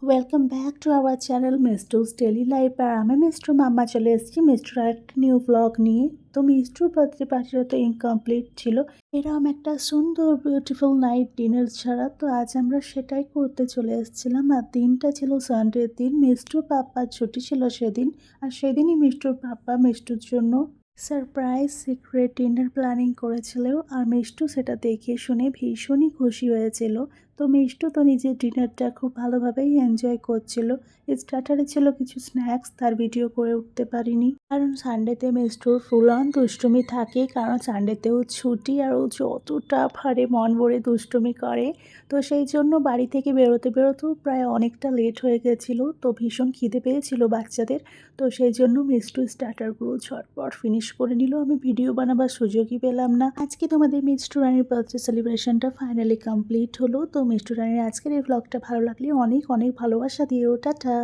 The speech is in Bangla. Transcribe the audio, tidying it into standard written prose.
Welcome back to our channel Mishtu's daily life. আর আমি মিষ্টু মাম্মা চলে এসেছি মিষ্টুর একটা নিউ ব্লগ নিয়ে। তো মিষ্টুর বার্থডে পার্টিটা তো ইনকমপ্লিট ছিল, এরকম একটা সুন্দর বিউটিফুল নাইট ডিনার ছাড়া। তো আজ আমরা সেটাই করতে চলে এসেছিলাম। আর দিনটা ছিল সানডের দিন, মিষ্টুর পাপ্পার ছুটি ছিল সেদিন। আর সেদিনই মিষ্টুর পাপ্পা মিষ্টুর জন্য সারপ্রাইজ সিক্রেট ডিনার প্ল্যানিং করেছিল। আর মিষ্টু সেটা দেখে শুনে ভীষণই খুশি হয়েছিল। তো মিষ্টু তো নিজের ডিনারটা খুব ভালোভাবেই এনজয় করছিল। স্টার্টারে ছিল কিছু স্ন্যাক্স, তার ভিডিও করে উঠতে পারিনি কারণ সানডেতে মিষ্টুর ফুল অন দুষ্টুমি থাকে, কারণ সানডেতেও ছুটি আর ও যতটা পারে মন ভরে দুষ্টুমি করে। তো সেই জন্য বাড়ি থেকে বেরোতেও প্রায় অনেকটা লেট হয়ে গেছিলো। তো ভীষণ খিদে পেয়েছিল বাচ্চাদের। তো সেই জন্য মিষ্টু স্টার্টারগুলো ঝটপট ফিনিশ করে নিল। আমি ভিডিও বানাবার সুযোগই পেলাম না। আজকে তোমাদের মিষ্টু রানীর বার্থডে সেলিব্রেশনটা ফাইনালি কমপ্লিট হলো। তো মিষ্টু রানীর আজকের এই ব্লগটা ভালো লাগলে অনেক অনেক ভালোবাসা দিও। টাটা।